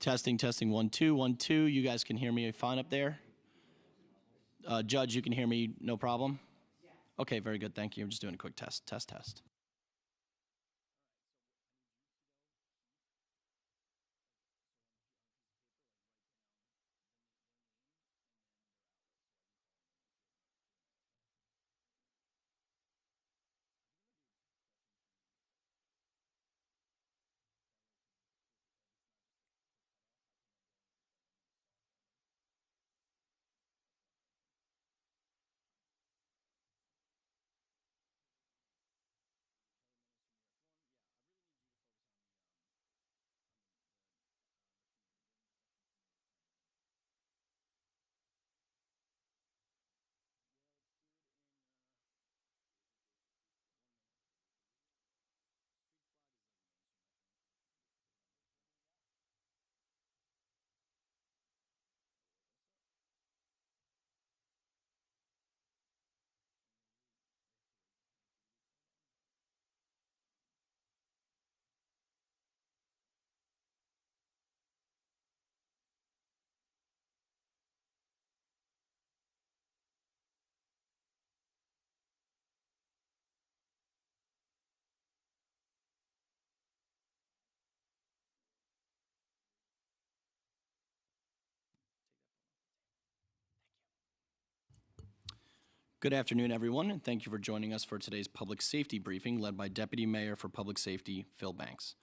Testing, testing, 1, 2, 1, 2. You guys can hear me fine up there? Judge, you can hear me no problem? Okay, very good. Thank you. I'm just doing a quick test. Test. Good afternoon, everyone, and thank you for joining us for today's public safety briefing led by Deputy Mayor for Public Safety, Phil Banks.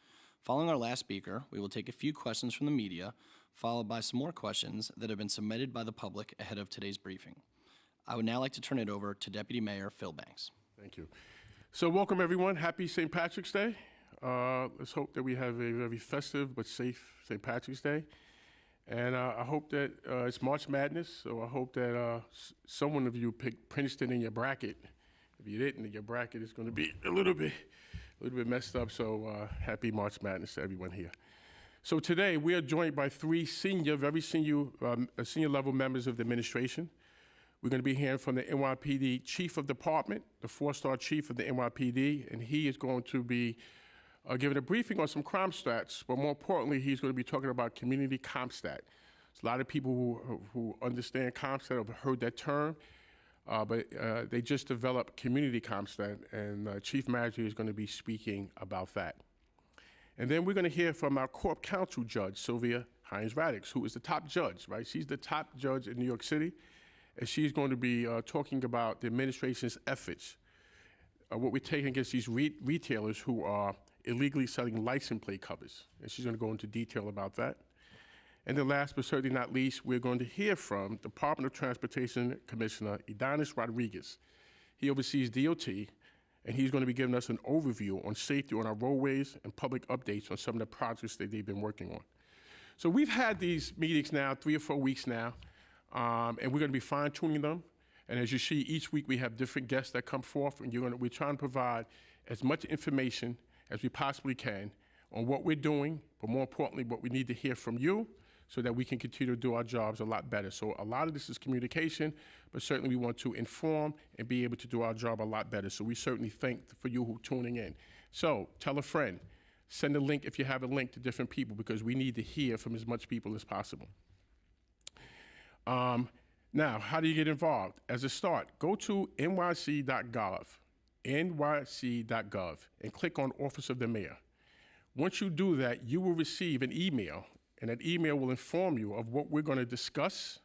Following our last speaker, we will take a few questions from the media, followed by some more questions that have been submitted by the public ahead of today's briefing. I would now like to turn it over to Deputy Mayor Phil Banks. Thank you. So welcome, everyone. Happy St. Patrick's Day. Let's hope that we have a very festive but safe St. Patrick's Day. And I hope that it's March Madness, so I hope that someone of you picked Princeton in your bracket. If you didn't, your bracket is going to be a little bit messed up, so happy March Madness to everyone here. So today, we are joined by three very senior level members of the administration. We're going to be hearing from the NYPD Chief of Department, the 4-star Chief of the NYPD, and he is going to be giving a briefing on some crime stats, but more importantly, he's going to be talking about community CompStat. There's a lot of people who understand CompStat have heard that term, but they just developed community CompStat, and Chief Manager is going to be speaking about that. And then we're going to hear from our Corp Counsel Judge, Sylvia Hines-Radix, who is the top judge, right? She's the top judge in New York City, and she's going to be talking about the administration's efforts, what we're taking against these retailers who are illegally selling license plate covers. And she's going to go into detail about that. And then last but certainly not least, we're going to hear from Department of Transportation Commissioner Ydanis Rodriguez. He oversees DOT, and he's going to be giving us an overview on safety on our roadways and public updates on some of the projects that they've been working on. So we've had these meetings now 3 or 4 weeks now, and we're going to be fine-tuning them. And as you see, each week we have different guests that come forth, and we're trying to provide as much information as we possibly can on what we're doing, but more importantly, what we need to hear from you so that we can continue to do our jobs a lot better. So a lot of this is communication, but certainly we want to inform and be able to do our job a lot better. So we certainly thank for you who are tuning in. So tell a friend, send a link if you have a link to different people, because we need to hear from as much people as possible. Now, how do you get involved? As a start, go to nyc.gov, nyc.gov, and click on Office of the Mayor. Once you do that, you will receive an email, and that email will inform you of what we're going to discuss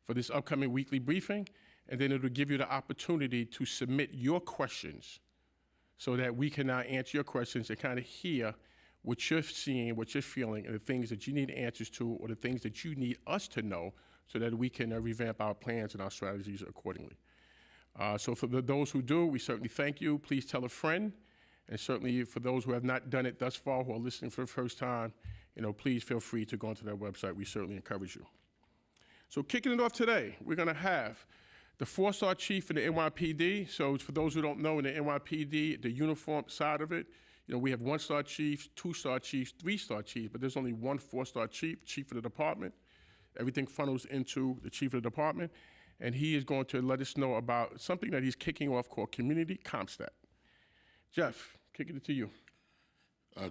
for this upcoming weekly briefing, and then it'll give you the opportunity to submit your questions so that we can now answer your questions and kind of hear what you're seeing, what you're feeling, and the things that you need answers to, or the things that you need us to know so that we can revamp our plans and our strategies accordingly. So for those who do, we certainly thank you. Please tell a friend. And certainly for those who have not done it thus far, who are listening for the first time, please feel free to go onto their website. We certainly encourage you. So kicking it off today, we're going to have the 4-star Chief in the NYPD. So for those who don't know, in the NYPD, the uniform side of it, we have 1-star chiefs, 2-star chiefs, 3-star chiefs, but there's only one 4-star chief, Chief of the department. Everything funnels into the Chief of the department, and he is going to let us know about something that he's kicking off called Community CompStat. Jeff, kicking it to you.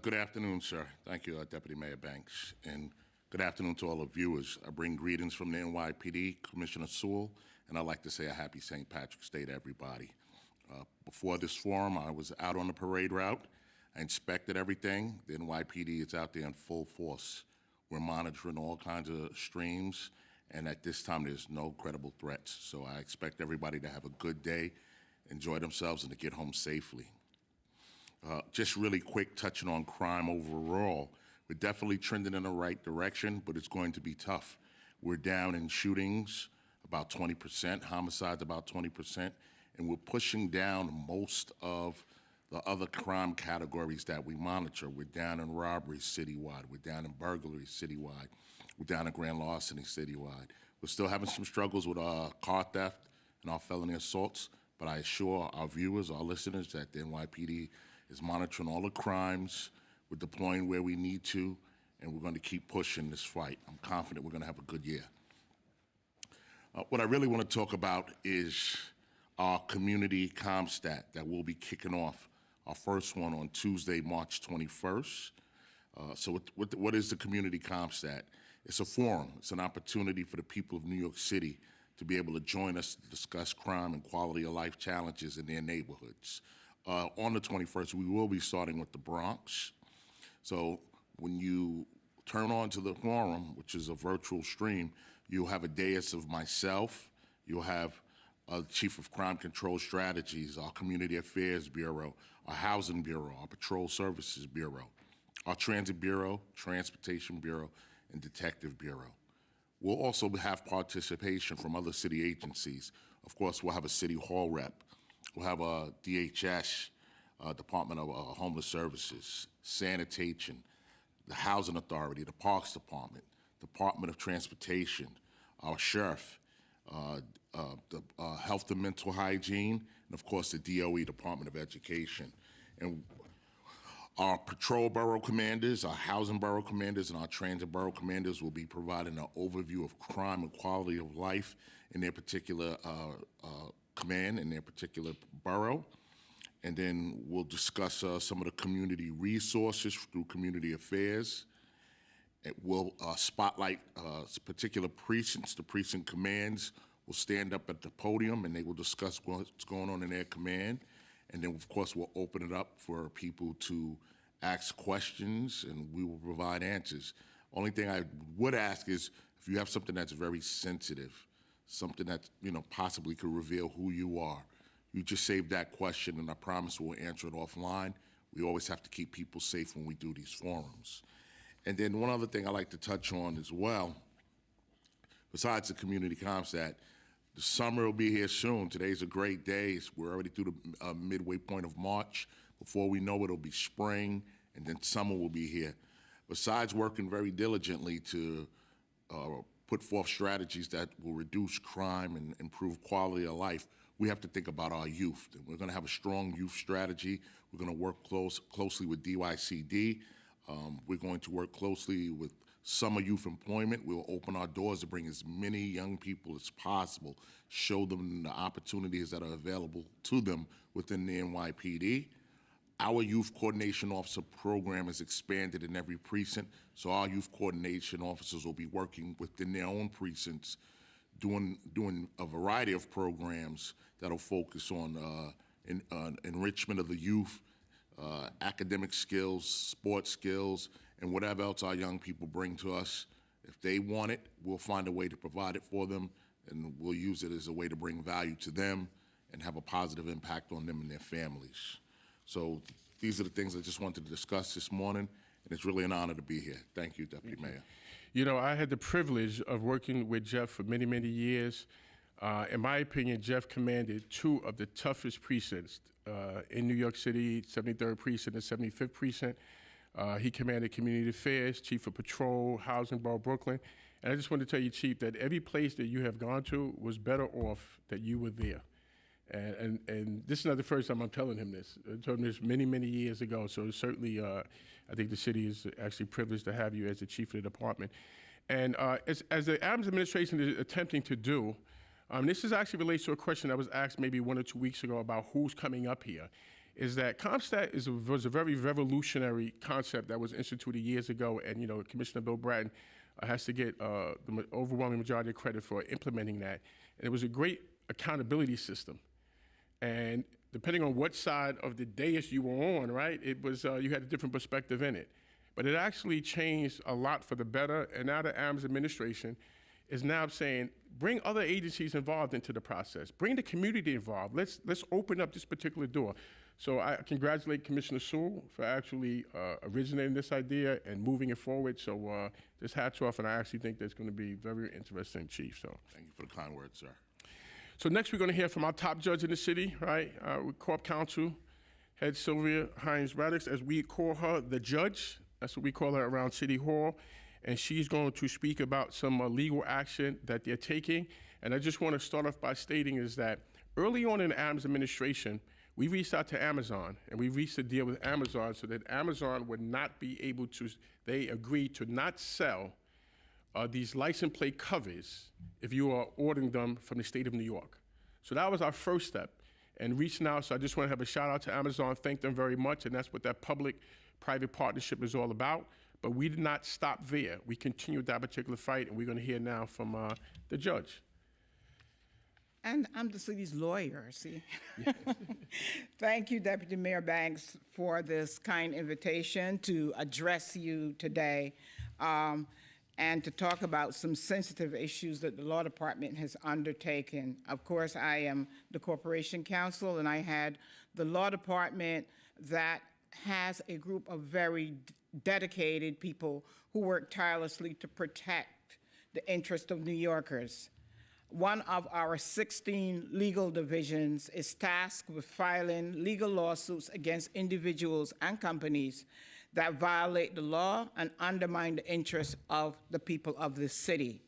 Good afternoon, sir. Thank you, Deputy Mayor Banks, and Good afternoon to all the viewers. I bring greetings from the NYPD, Commissioner Sewell, and I'd like to say a happy St. Patrick's Day to everybody. Before this forum, I was out on the parade route. I inspected everything. The NYPD is out there in full force. We're monitoring all kinds of streams, and at this time, there's no credible threats. So I expect everybody to have a good day, enjoy themselves, and to get home safely. Just really quick, touching on crime overall. We're definitely trending in the right direction, but it's going to be tough. We're down in shootings about 20%, homicides about 20%, and we're pushing down most of the other crime categories that we monitor. We're down in robberies citywide. We're down in burglaries citywide. We're down in grand larceny citywide. We're still having some struggles with car theft and our felony assaults, but I assure our viewers, our listeners, that the NYPD is monitoring all the crimes. We're deploying where we need to, and we're going to keep pushing this fight. I'm confident we're going to have a good year. What I really want to talk about is our community CompStat that will be kicking off our first one on Tuesday, March 21st. So what is the community CompStat? It's a forum. It's an opportunity for the people of New York City to be able to join us to discuss crime and quality of life challenges in their neighborhoods. On the 21st, we will be starting with the Bronx. So when you turn on to the forum, which is a virtual stream, you'll have a dais of myself, you'll have Chief of Crime Control Strategies, our Community Affairs Bureau, our Housing Bureau, our Patrol Services Bureau, our Transit Bureau, Transportation Bureau, and Detective Bureau. We'll also have participation from other city agencies. Of course, we'll have a City Hall rep. We'll have a DHS, Department of Homeless Services, Sanitation, the Housing Authority, the Parks Department, Department of Transportation, our sheriff, the Health and Mental Hygiene, and of course the DOE, Department of Education. And our patrol borough commanders, our housing borough commanders, and our transit borough commanders will be providing an overview of crime and quality of life in their particular command, in their particular borough. And then we'll discuss some of the community resources through community affairs. It will spotlight particular precincts. The precinct commands will stand up at the podium and they will discuss what's going on in their command. And then, of course, we'll open it up for people to ask questions and we will provide answers. Only thing I would ask is if you have something that's very sensitive, something that possibly could reveal who you are, you just save that question and I promise we'll answer it offline. We always have to keep people safe when we do these forums. And then one other thing I like to touch on as well, besides the community CompStat, the summer will be here soon. Today's a great day. We're already through the midway point of March. Before we know it, it'll be spring, and then summer will be here. Besides working very diligently to put forth strategies that will reduce crime and improve quality of life, we have to think about our youth. And we're going to have a strong youth strategy. We're going to work closely with DYCD. We're going to work closely with summer youth employment. We'll open our doors to bring as many young people as possible, show them the opportunities that are available to them within the NYPD. Our Youth Coordination Officer program is expanded in every precinct, so our youth coordination officers will be working within their own precincts, doing a variety of programs that'll focus on enrichment of the youth, academic skills, sports skills, and whatever else our young people bring to us. If they want it, we'll find a way to provide it for them, and we'll use it as a way to bring value to them and have a positive impact on them and their families. So these are the things I just wanted to discuss this morning, and it's really an honor to be here. Thank you, Deputy Mayor. You know, I had the privilege of working with Jeff for many, many years. In my opinion, Jeff commanded two of the toughest precincts in New York City, 73rd Precinct and 75th Precinct. He commanded Community Affairs, Chief of Patrol, Housing Borough, Brooklyn. And I just want to tell you, Chief, that every place that you have gone to was better off that you were there. And this is not the first time I'm telling him this. I told him this many, many years ago. So certainly, I think the city is actually privileged to have you as the chief of the department. And as the Adams administration is attempting to do, this is actually relates to a question that was asked maybe 1 or 2 weeks ago about who's coming up here, is that CompStat was a very revolutionary concept that was instituted years ago. And, Commissioner Bill Bratton has to get the overwhelming majority of credit for implementing that. And it was a great accountability system. And depending on what side of the dais you were on, right, it was you had a different perspective in it. But it actually changed a lot for the better. And now the Adams administration is now saying, bring other agencies involved into the process. Bring the community involved. Let's open up this particular door. So I congratulate Commissioner Sewell for actually originating this idea and moving it forward. So just hats off, and I actually think that's going to be very interesting, Chief. So Thank you for the kind words, sir. so next we're going to hear from our top judge in the city, right? With Corp Counsel, Head Sylvia Hines-Radix, as we call her, the judge. That's what we call her around City Hall. And she's going to speak about some legal action that they're taking. And I just want to start off by stating is that early on in the Adams administration, we reached out to Amazon, and we reached a deal with Amazon so that Amazon would not be able to, they agreed to not sell these license plate covers if you are ordering them from the state of New York. So that was our first step. And reaching out, so I just want to have a shout out to Amazon, thank them very much, and that's what that public-private partnership is all about. But we did not stop there. We continued that particular fight, and we're going to hear now from the judge. And I'm the city's lawyer, see? Thank you, Deputy Mayor Banks, for this kind invitation to address you today and to talk about some sensitive issues that the law department has undertaken. Of course, I am the corporation counsel, and I had the law department that has a group of very dedicated people who work tirelessly to protect the interest of New Yorkers. One of our 16 legal divisions is tasked with filing legal lawsuits against individuals and companies that violate the law and undermine the interests of the people of this city.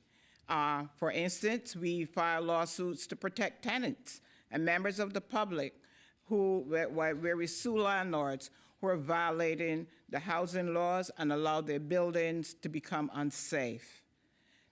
For instance, we file lawsuits to protect tenants and members of the public where we sue landlords who are violating the housing laws and allow their buildings to become unsafe.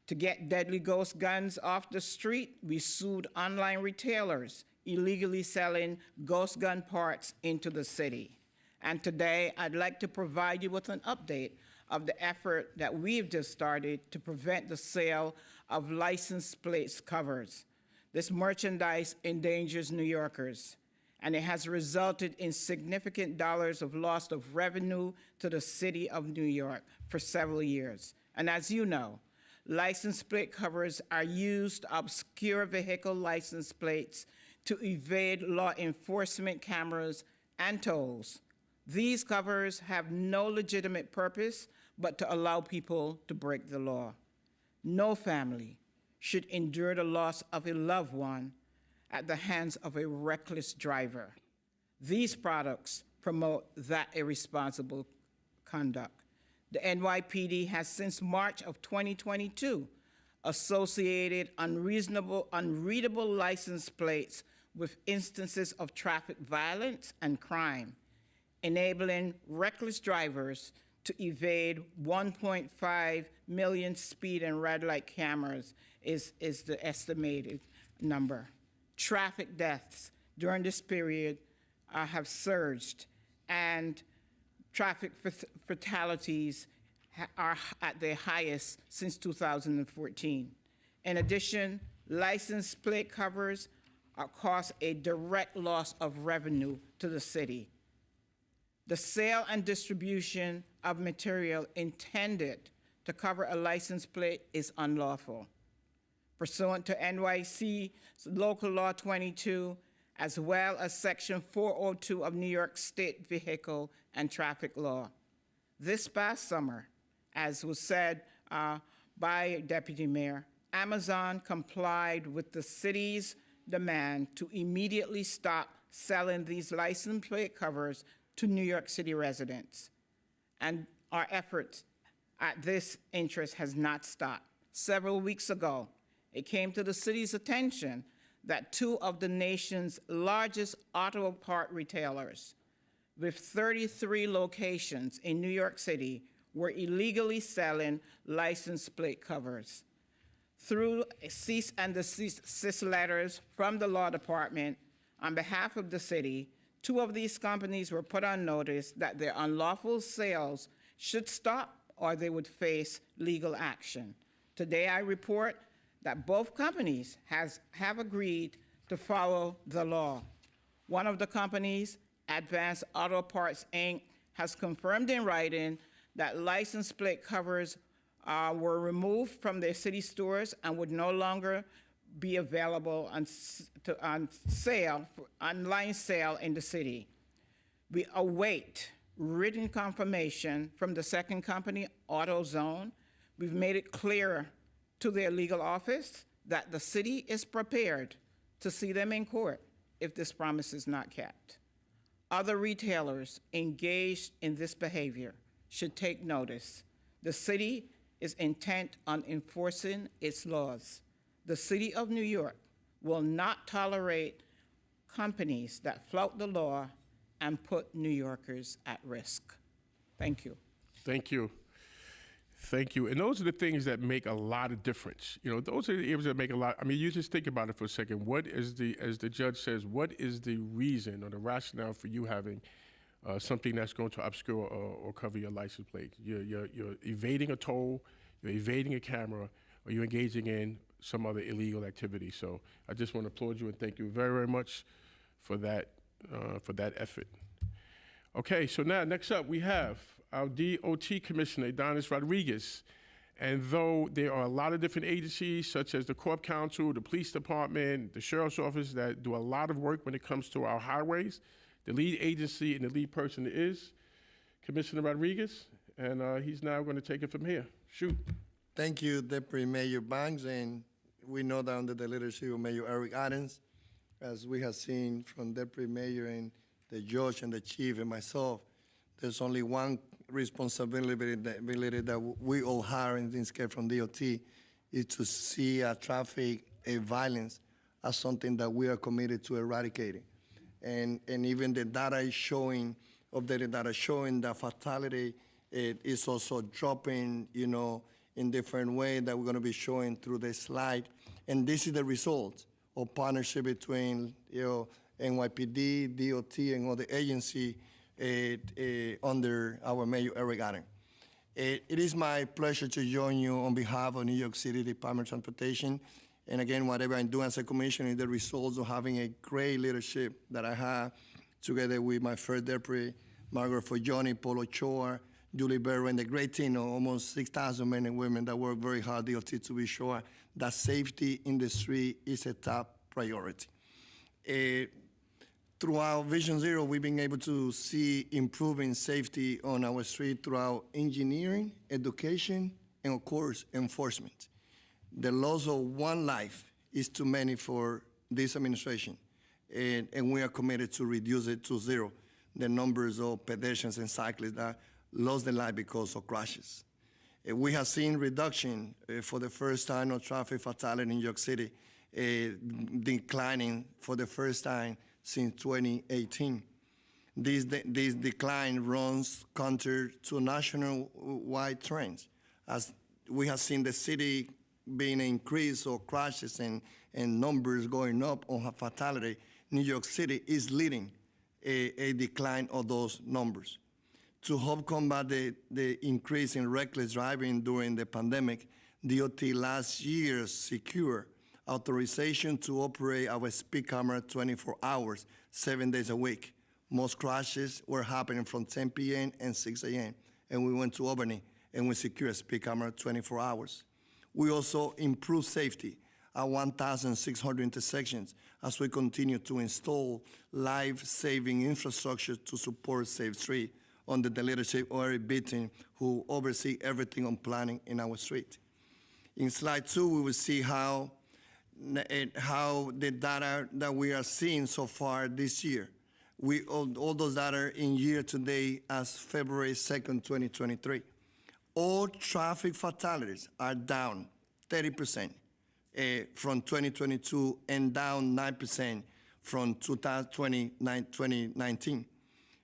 To get deadly ghost guns off the street, we sued online retailers illegally selling ghost gun parts into the city. And today, I'd like to provide you with an update of the effort that we've just started to prevent the sale of license plate covers. This merchandise endangers New Yorkers, and it has resulted in significant dollars of loss of revenue to the city of New York for several years. And as you know, license plate covers are used to obscure vehicle license plates to evade law enforcement cameras and tolls. These covers have no legitimate purpose but to allow people to break the law. No family should endure the loss of a loved one at the hands of a reckless driver. These products promote that irresponsible conduct. The NYPD has since March of 2022 associated unreadable license plates with instances of traffic violence and crime, enabling reckless drivers to evade 1.5 million speed and red light cameras is the estimated number. Traffic deaths during this period have surged, and traffic fatalities are at their highest since 2014. In addition, license plate covers cause a direct loss of revenue to the city. The sale and distribution of material intended to cover a license plate is unlawful. Pursuant to NYC Local Law 22, as well as Section 402 of New York State Vehicle and Traffic Law. This past summer, as was said by Deputy Mayor, Amazon complied with the city's demand to immediately stop selling these license plate covers to New York City residents. And our efforts at this interest has not stopped. Several weeks ago, it came to the city's attention that two of the nation's largest auto part retailers, with 33 locations in New York City, were illegally selling license plate covers. Through cease and desist letters from the law department on behalf of the city, two of these companies were put on notice that their unlawful sales should stop or they would face legal action. Today, I report that both companies have agreed to follow the law. One of the companies, Advanced Auto Parts, Inc., has confirmed in writing that license plate covers were removed from their city stores and would no longer be available on sale, online sale in the city. We await written confirmation from the second company, AutoZone. We've made it clear to their legal office that the city is prepared to see them in court if this promise is not kept. Other retailers engaged in this behavior should take notice. The city is intent on enforcing its laws. The city of New York will not tolerate companies that flout the law and put New Yorkers at risk. Thank you. Thank you. Thank you. And those are the things that make a lot of difference. You know, those are the areas that make a lot. I mean, you just think about it for a second. What is as the judge says, what is the reason or the rationale for you having something that's going to obscure or cover your license plate? You're evading a toll, you're evading a camera, or you're engaging in some other illegal activity. So I just want to applaud you and thank you very, very much for that effort. Okay, so now next up we have our DOT Commissioner, Adonis Rodriguez. And though there are a lot of different agencies, such as the Corp Council, the Police Department, the Sheriff's Office, that do a lot of work when it comes to our highways, the lead agency and the lead person is Commissioner Rodriguez, and he's now going to take it from here. Shoot. Thank you, Deputy Mayor Banks, and we know that under the leadership of Mayor Eric Adams, as we have seen from Deputy Mayor and the judge and the chief and myself, there's only one responsibility that we all have in this case from DOT is to see traffic violence as something that we are committed to eradicating. And even the data is showing, updated data showing that fatality is also dropping, you know, in different ways that we're going to be showing through the slide. And this is the result of partnership between, you know, NYPD, DOT, and other agencies under our Mayor Eric Adams. It is my pleasure to join you on behalf of New York City Department of Transportation. And again, whatever I'm doing as a commissioner is the result of having a great leadership that I have together with my first deputy, Margaret Forgione, Paul Ochoa, Julie Berry, and the great team of almost 6,000 men and women that work very hard, DOT, to be sure that safety in the street is a top priority. Throughout Vision Zero, we've been able to see improving safety on our street throughout engineering, education, and of course, enforcement. The loss of one life is too many for this administration, and we are committed to reduce it to zero, the numbers of pedestrians and cyclists that lost their life because of crashes. We have seen reduction for the first time of traffic fatality in New York City, declining for the first time since 2018. This decline runs counter to national-wide trends. As we have seen the city being an increase of crashes and numbers going up on fatality, New York City is leading a decline of those numbers. To help combat the increase in reckless driving during the pandemic, DOT last year secured authorization to operate our speed camera 24 hours, 7 days a week. Most crashes were happening from 10 p.m. and 6 a.m., and we went to Albany, and we secured a speed camera 24 hours. We also improved safety at 1,600 intersections as we continue to install life-saving infrastructure to support Safe Street under the leadership of Eric Beaton, who oversees everything on planning in our street. In slide 2, we will see how the data that we are seeing so far this year. All those data in year-to-date as February 2nd, 2023. All traffic fatalities are down 30% from 2022 and down 9% from 2019.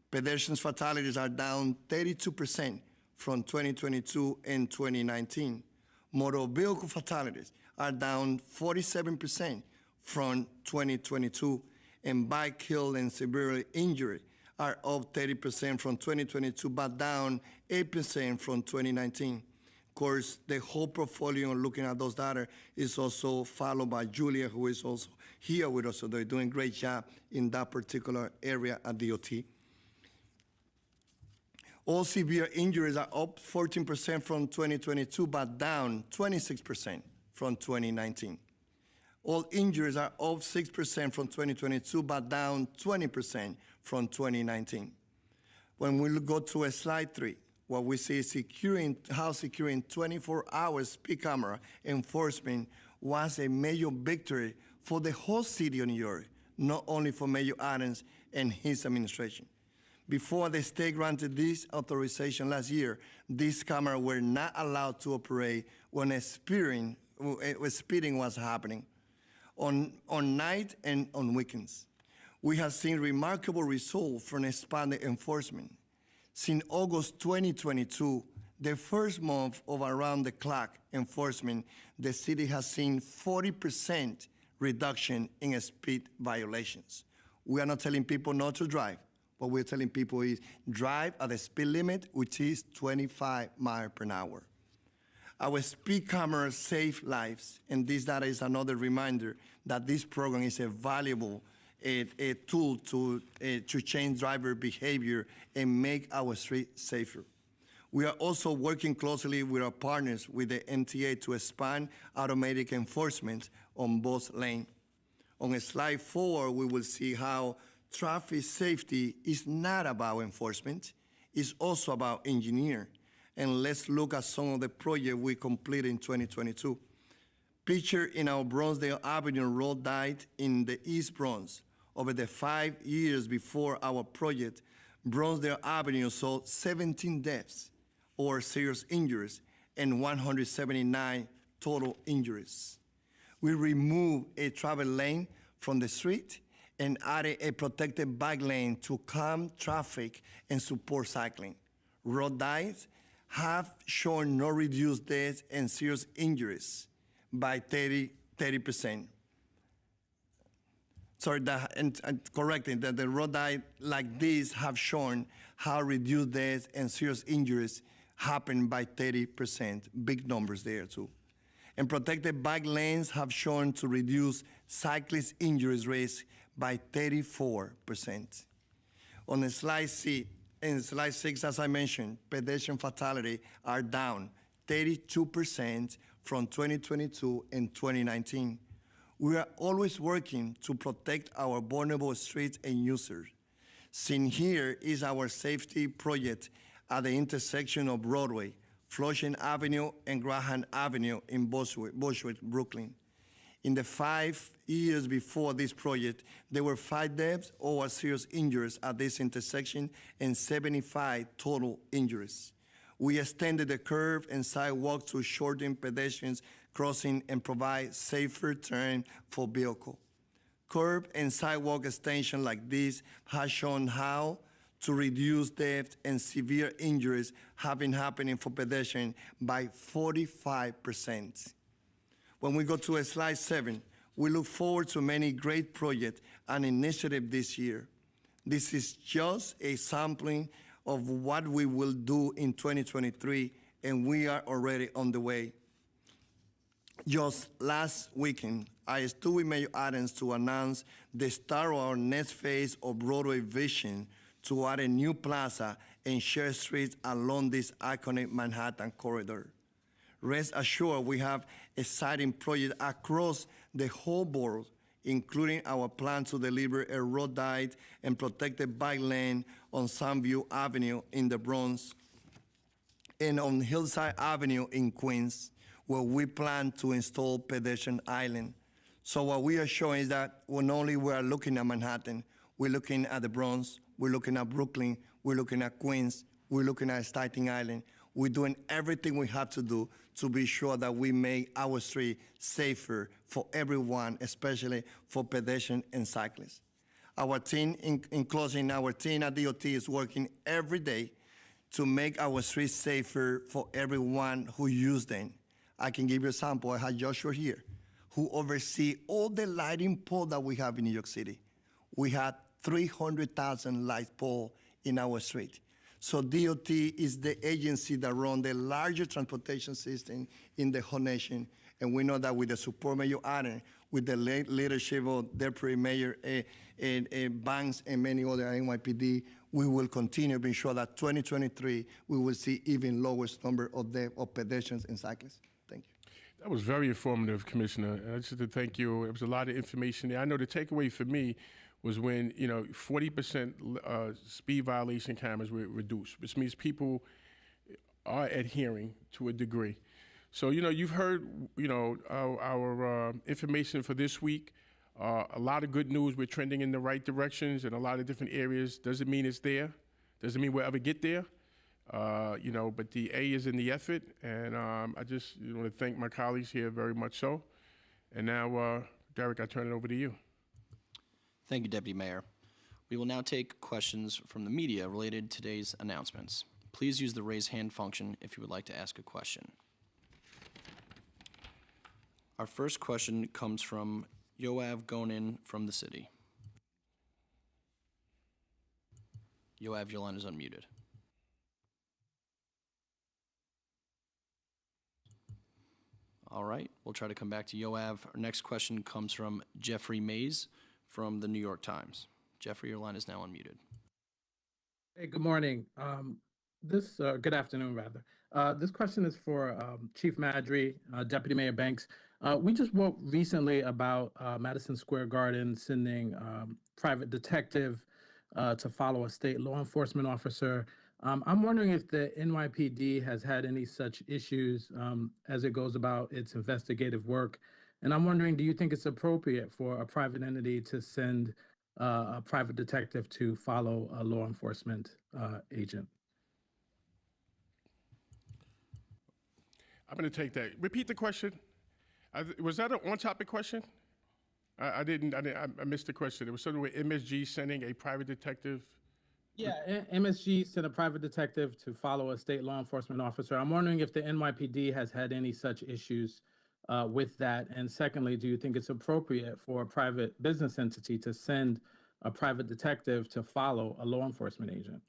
Pedestrians fatalities are down 32% from 2022 and 2019. Motor vehicle fatalities are down 47% from 2022, and bike killed and severely injured are up 30% from 2022, but down 8% from 2019. Of course, the whole portfolio, looking at those data, is also followed by Julia, who is also here with us. So they're doing a great job in that particular area at DOT. All severe injuries are up 14% from 2022, but down 26% from 2019. All injuries are up 6% from 2022, but down 20% from 2019. When we go to slide 3, what we see is how securing 24-hour speed camera enforcement was a major victory for the whole city of New York, not only for Mayor Adams and his administration. Before the state granted this authorization last year, these cameras were not allowed to operate when speeding was happening on night and on weekends. We have seen remarkable results from expanded enforcement. Since August 2022, the first month of around-the-clock enforcement, the city has seen 40% reduction in speed violations. We are not telling people not to drive. What we're telling people is drive at the speed limit, which is 25 miles per hour. Our speed cameras save lives, and this data is another reminder that this program is a valuable a tool to change driver behavior and make our street safer. We are also working closely with our partners with the MTA to expand automatic enforcement on both lanes. On slide 4, we will see how traffic safety is not about enforcement, it's also about engineering. And let's look at some of the projects we completed in 2022. Pictured in our Bronxdale Avenue road died in the East Bronx. Over the 5 years before our project, Bronxdale Avenue saw 17 deaths or serious injuries and 179 total injuries. We removed a travel lane from the street and added a protected bike lane to calm traffic and support cycling. Road deaths have shown no reduced deaths and serious injuries by 30%. Sorry, correcting that the road deaths like these have shown how reduced deaths and serious injuries happen by 30%. Big numbers there too. And protected bike lanes have shown to reduce cyclist injuries rates by 34%. On slide 6, as I mentioned, pedestrian fatalities are down 32% from 2022 and 2019. We are always working to protect our vulnerable streets and users. Seen here is our safety project at the intersection of Broadway, Flushing Avenue, and Graham Avenue in Bushwick, Brooklyn. In the 5 years before this project, there were 5 deaths or serious injuries at this intersection and 75 total injuries. We extended the curb and sidewalk to shorten pedestrians crossing and provide safer turn for vehicles. Curb and sidewalk extension like this has shown how to reduce deaths and severe injuries have been happening for pedestrians by 45%. When we go to slide 7, we look forward to many great projects and initiatives this year. This is just a sampling of what we will do in 2023, and we are already on the way. Just last weekend, I stood with Mayor Adams to announce the start of our next phase of Broadway vision to add a new plaza and shared streets along this iconic Manhattan corridor. Rest assured, we have exciting projects across the whole board, including our plan to deliver a road diet and protected bike lane on Sunview Avenue in the Bronx and on Hillside Avenue in Queens, where we plan to install pedestrian island. So what we are showing is that when only we are looking at Manhattan, we're looking at the Bronx, we're looking at Brooklyn, we're looking at Queens, we're looking at Staten Island. We're doing everything we have to do to be sure that we make our street safer for everyone, especially for pedestrians and cyclists. Our team, in closing, our team at DOT is working every day to make our streets safer for everyone who uses them. I can give you a sample. I have Joshua here, who oversees all the lighting poles that we have in New York City. We had 300,000 light pole in our street. So DOT is the agency that runs the largest transportation system in the whole nation. And we know that with the support of Mayor Allen, with the leadership of Deputy Mayor Banks and many other NYPD, we will continue to ensure that 2023, we will see even lowest number of pedestrians and cyclists. Thank you. That was very informative, Commissioner. And I just to thank you. It was a lot of information there. I know the takeaway for me was when 40% speed violation cameras were reduced, which means people are adhering to a degree. So you've heard our information for this week. A lot of good news. We're trending in the right directions in a lot of different areas. Doesn't mean it's there. Doesn't mean we'll ever get there. But the A is in the effort, and I just want to thank my colleagues here very much so. And now, Derek, I turn it over to you. Thank you, Deputy Mayor. We will now take questions from the media related to today's announcements. Please use the raise hand function if you would like to ask a question. Our first question comes from Yoav Gonin from the city. Yoav, your line is unmuted. All right, we'll try to come back to Yoav. Our next question comes from Jeffrey Mays from the New York Times. Jeffrey, your line is now unmuted. Hey, good morning. Good afternoon, rather. This question is for Chief Maddrey, Deputy Mayor Banks. We just wrote recently about Madison Square Garden sending private detective to follow a state law enforcement officer. I'm wondering if the NYPD has had any such issues as it goes about its investigative work. And I'm wondering, do you think it's appropriate for a private entity to send a private detective to follow a law enforcement agent? I'm going to take that. Repeat the question. Was that an on-topic question? I missed the question. It was something with MSG sending a private detective. Yeah, MSG sent a private detective to follow a state law enforcement officer. I'm wondering if the NYPD has had any such issues with that. And secondly, do you think it's appropriate for a private business entity to send a private detective to follow a law enforcement agent?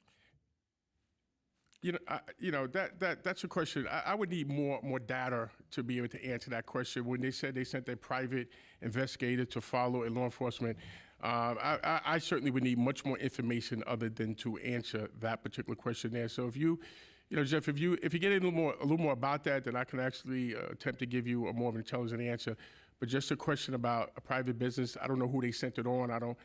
That's a question. I would need more data to be able to answer that question. When they said they sent a private investigator to follow a law enforcement, I certainly would need much more information other than to answer that particular question there. So if Jeff, if you get a little more about that, then I can actually attempt to give you a more of an intelligent answer. But just a question about a private business, I don't know who they sent it on. I don't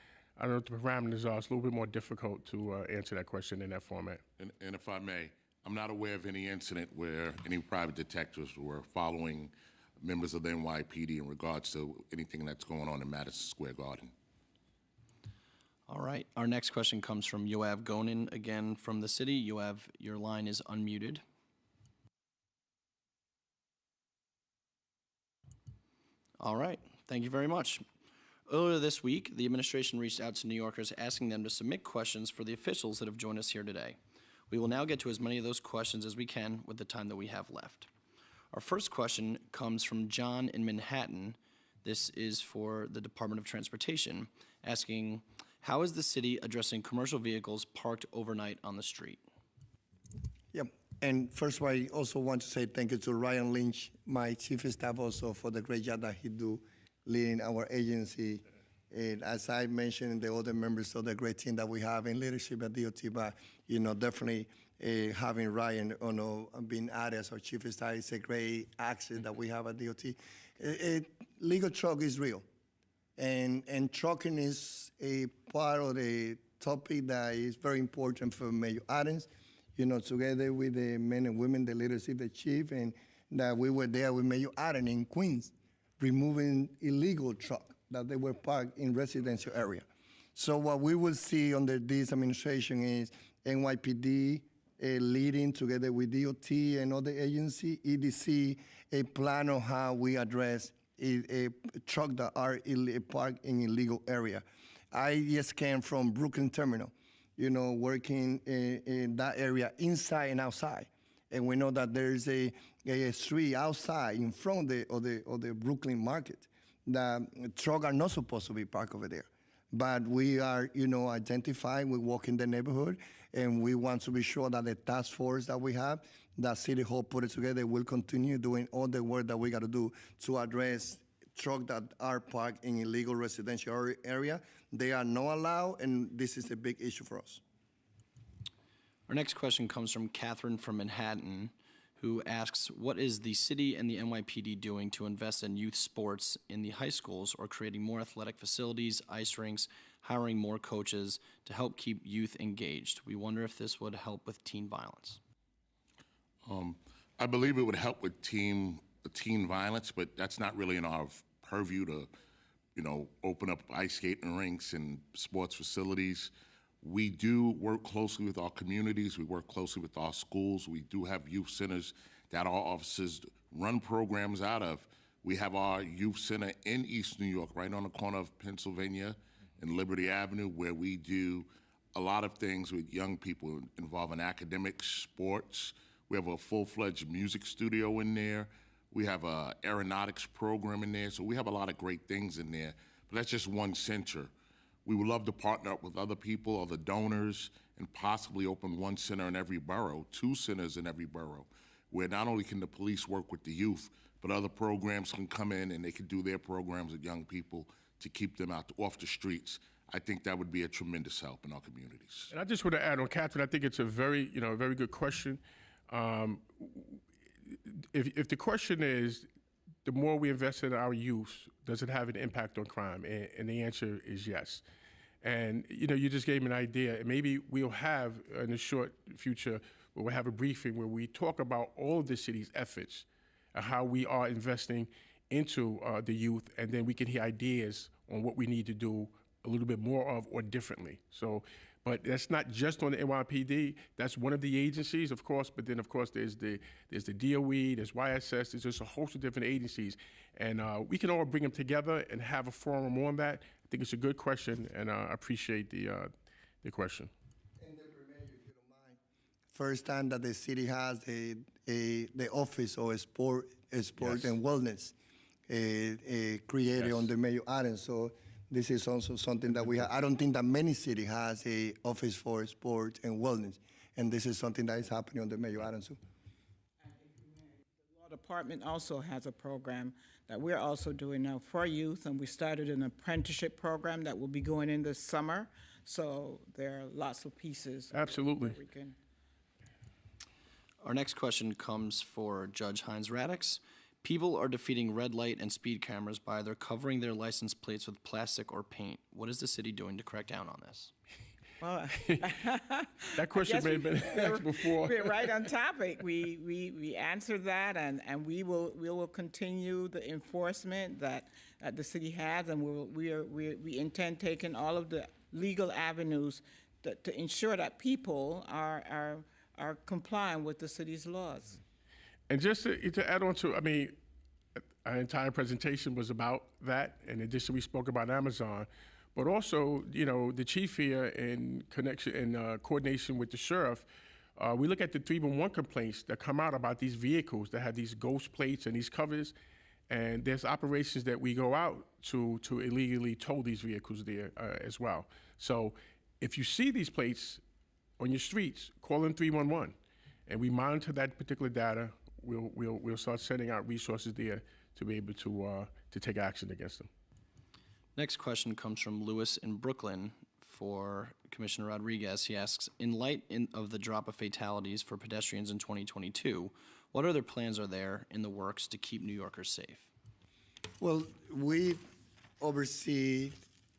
know what the parameters are. It's a little bit more difficult to answer that question in that format. And if I may, I'm not aware of any incident where any private detectives were following members of the NYPD in regards to anything that's going on in Madison Square Garden. All right, our next question comes from Yoav Gonin, again from the city. Yoav, your line is unmuted. All right, thank you very much. Earlier this week, the administration reached out to New Yorkers asking them to submit questions for the officials that have joined us here today. We will now get to as many of those questions as we can with the time that we have left. Our first question comes from John in Manhattan. This is for the Department of Transportation, asking, how is the city addressing commercial vehicles parked overnight on the street? Yep. And first of all, I also want to say thank you to Ryan Lynch, my chief of staff, also for the great job that he do leading our agency. And as I mentioned, the other members of the great team that we have in leadership at DOT, but definitely having Ryan being added as our chief of staff is a great asset that we have at DOT. Legal truck is real. And trucking is a part of the topic that is very important for Mayor Adams, together with the men and women, the leadership, the chief, and that we were there with Mayor Adams in Queens, removing illegal truck that they were parked in residential area. So what we will see under this administration is NYPD leading together with DOT and other agency, EDC, a plan on how we address a truck that are parked in illegal area. I just came from Brooklyn Terminal, working in that area inside and outside. And we know that there's a street outside in front of the Brooklyn market that trucks are not supposed to be parked over there. But we are, identified. We walk in the neighborhood, and we want to be sure that the task force that we have, that City Hall put it together, will continue doing all the work that we got to do to address trucks that are parked in illegal residential area. They are not allowed, and this is a big issue for us. Our next question comes from Catherine from Manhattan, who asks, what is the city and the NYPD doing to invest in youth sports in the high schools or creating more athletic facilities, ice rinks, hiring more coaches to help keep youth engaged? We wonder if this would help with teen violence. I believe it would help with teen violence, but that's not really in our purview to, open up ice skating rinks and sports facilities. We do work closely with our communities. We work closely with our schools. We do have youth centers that our officers run programs out of. We have our youth center in East New York, right on the corner of Pennsylvania and Liberty Avenue, where we do a lot of things with young people involving academics, sports. We have a full-fledged music studio in there. We have a aeronautics program in there. So we have a lot of great things in there. But that's just one center. We would love to partner up with other people, other donors, and possibly open one center in every borough, 2 centers in every borough, where not only can the police work with the youth, but other programs can come in and they can do their programs with young people to keep them off the streets. I think that would be a tremendous help in our communities. And I just want to add on, Catherine, I think it's a very, very good question. If the question is, the more we invest in our youth, does it have an impact on crime? And the answer is yes. And, you just gave me an idea. Maybe we'll have, in the short future, we'll have a briefing where we talk about all of the city's efforts and how we are investing into the youth, and then we can hear ideas on what we need to do a little bit more of or differently. So, but that's not just on the NYPD. That's one of the agencies, of course. But then, of course, there's the DOE, there's YSS, there's just a host of different agencies, and we can all bring them together and have a forum on that. I think it's a good question, and I appreciate the question. And Mayor, if you don't mind, first time that the city has the office of sport Yes. and wellness created Yes. on the Mayor Island. So this is also something that we have. I don't think that many city has a office for sport and wellness, and this is something that is happening on the Mayor Island too. The law department also has a program that we're also doing now for youth, and we started an apprenticeship program that will be going in this summer. So there are lots of pieces. Absolutely. We can. Our next question comes for Judge Hines Radix. People are defeating red light and speed cameras by either covering their license plates with plastic or paint. What is the city doing to crack down on this? Well, That question yes, may have been asked before. we're right on topic. We answered that, and we will continue the enforcement that the city has, and we intend taking all of the legal avenues to ensure that people are complying with the city's laws. And just to add on to, our entire presentation was about that. In addition, we spoke about Amazon, but also, the chief here in coordination with the sheriff, we look at the 311 complaints that come out about these vehicles that have these ghost plates and these covers, and there's operations that we go out to illegally tow these vehicles there as well. So if you see these plates on your streets, call in 311, and we monitor that particular data. We'll start sending out resources there to be able to take action against them. Next question comes from Lewis in Brooklyn for Commissioner Rodriguez. He asks, in light of the drop of fatalities for pedestrians in 2022, what other plans are there in the works to keep New Yorkers safe? Well, we oversee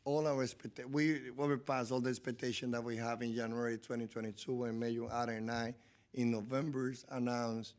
all our we overpass all the expectation that we have in January 2022 when Mayor Adam and I in November announced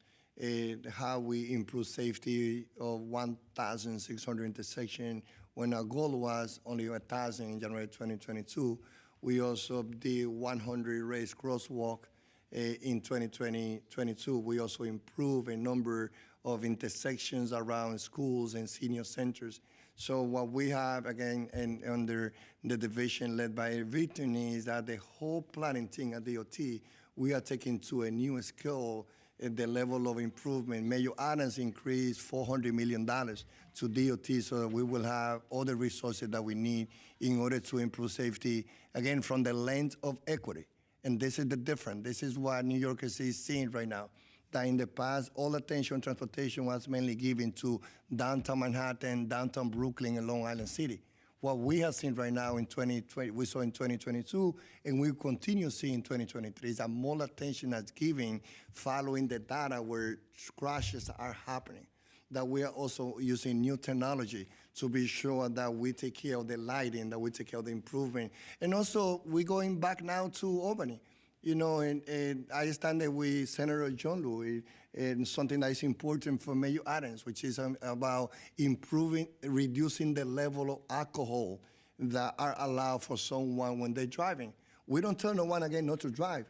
how we improve safety of 1,600 intersections when our goal was only 1,000 in January 2022. We also did 100 raised crosswalk in 2022. We also improved a number of intersections around schools and senior centers. So what we have, again, and under the division led by Victor, is that the whole planning team at DOT, we are taking to a new scale the level of improvement. Mayor Adams increased $400 million to DOT so that we will have all the resources that we need in order to improve safety, again, from the lens of equity. And this is the difference. This is what New Yorkers is seeing right now. That in the past, all attention transportation was mainly given to downtown Manhattan, downtown Brooklyn, and Long Island City. What we have seen right now in 2020, we saw in 2022, and we continue seeing in 2023, is that more attention is given following the data where crashes are happening. That we are also using new technology to be sure that we take care of the lighting, that we take care of the improvement. And also, we're going back now to Albany. You know, and I stand there with Senator John Lewis and something that is important for Mayor Adams, which is about reducing the level of alcohol that are allowed for someone when they're driving. We don't tell no one again not to drive.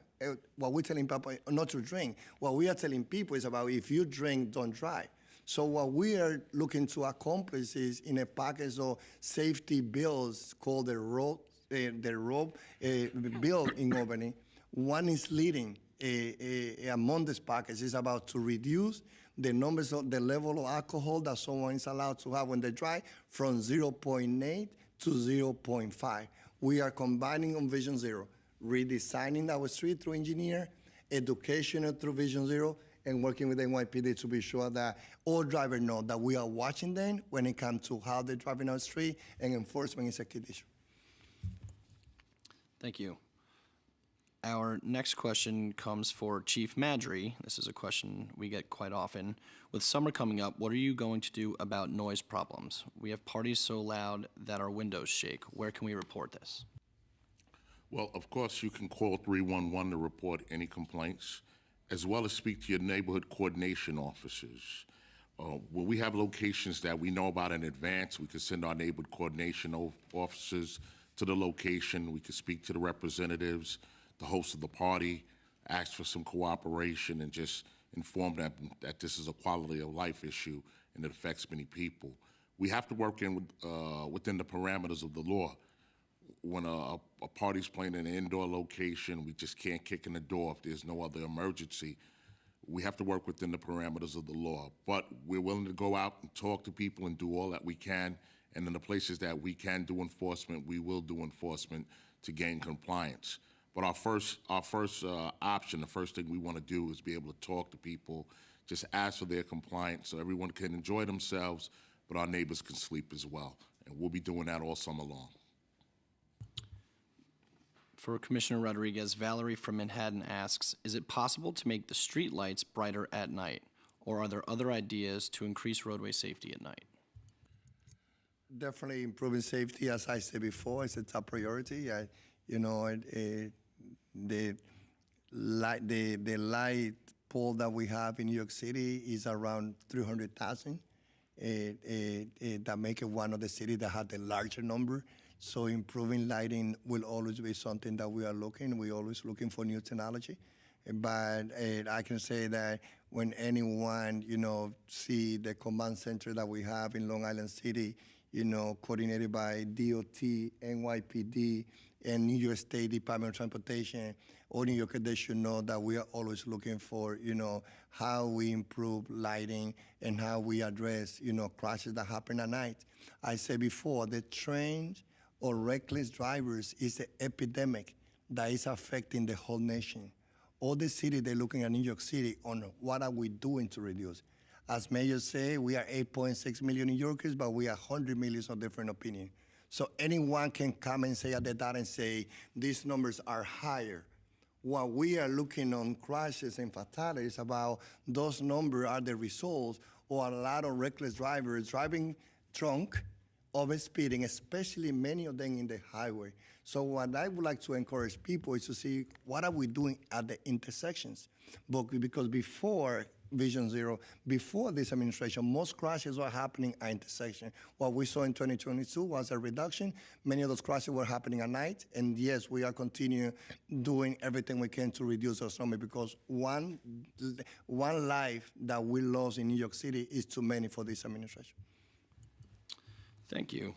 What we're telling people not to drink. What we are telling people is about if you drink, don't drive. So what we are looking to accomplish is in a package of safety bills called the road bill in Albany. One is leading among this package is about to reduce the numbers of the level of alcohol that someone is allowed to have when they drive from 0.8 to 0.5. We are combining on Vision Zero, redesigning our street through engineer, education through Vision Zero, and working with NYPD to be sure that all drivers know that we are watching them when it comes to how they're driving on the street, and enforcement is a key issue. Thank you. Our next question comes for Chief Madry. This is a question we get quite often. With summer coming up, what are you going to do about noise problems? We have parties so loud that our windows shake. Where can we report this? Well, of course, you can call 311 to report any complaints, as well as speak to your neighborhood coordination officers. When we have locations that we know about in advance, we can send our neighborhood coordination officers to the location. We can speak to the representatives, the host of the party, ask for some cooperation, and just inform them that this is a quality of life issue and it affects many people. We have to work within the parameters of the law. When a party's playing in an indoor location, we just can't kick in the door if there's no other emergency. We have to work within the parameters of the law. But we're willing to go out and talk to people and do all that we can. And in the places that we can do enforcement, we will do enforcement to gain compliance. But our first option, the first thing we want to do is be able to talk to people, just ask for their compliance so everyone can enjoy themselves, but our neighbors can sleep as well. And we'll be doing that all summer long. For Commissioner Rodriguez, Valerie from Manhattan asks, is it possible to make the street lights brighter at night? Or are there other ideas to increase roadway safety at night? Definitely improving safety, as I said before, is a top priority. The light pole that we have in New York City is around 300,000. That make it one of the cities that had the larger number. So improving lighting will always be something that we are looking. We're always looking for new technology. But I can say that when anyone, see the command center that we have in Long Island City, coordinated by DOT, NYPD, and New York State Department of Transportation, all New Yorkers, they should know that we are always looking for, how we improve lighting and how we address, crashes that happen at night. I said before, the trains or reckless drivers is an epidemic that is affecting the whole nation. All the cities, they're looking at New York City on what are we doing to reduce. As Mayor say, we are 8.6 million New Yorkers, but we are 100 million of different opinions. So anyone can come and say at the data and say, these numbers are higher. What we are looking on crashes and fatalities about those numbers are the results of a lot of reckless drivers driving drunk, overspeeding, especially many of them in the highway. So what I would like to encourage people is to see what are we doing at the intersections. Because before Vision Zero, before this administration, most crashes were happening at intersection. What we saw in 2022 was a reduction. Many of those crashes were happening at night. And yes, we are continuing doing everything we can to reduce those numbers because one life that we lost in New York City is too many for this administration. Thank you.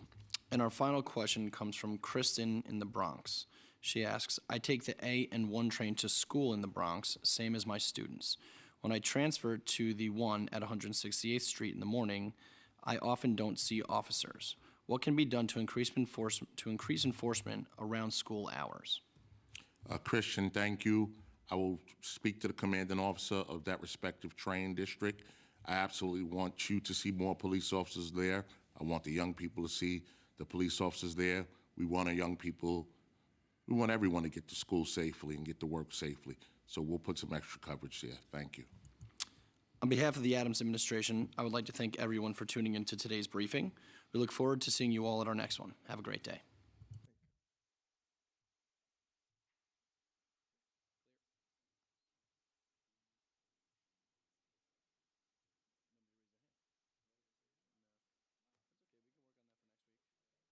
And our final question comes from Kristen in the Bronx. She asks, I take the A and 1 train to school in the Bronx, same as my students. When I transfer to the one at 168th Street in the morning, I often don't see officers. What can be done to increase enforcement around school hours? Christian, thank you. I will speak to the commanding officer of that respective train district. I absolutely want you to see more police officers there. I want the young people to see the police officers there. We want everyone to get to school safely and get to work safely. So we'll put some extra coverage there. Thank you. On behalf of the Adams administration, I would like to thank everyone for tuning in to today's briefing. We look forward to seeing you all at our next one. Have a great day.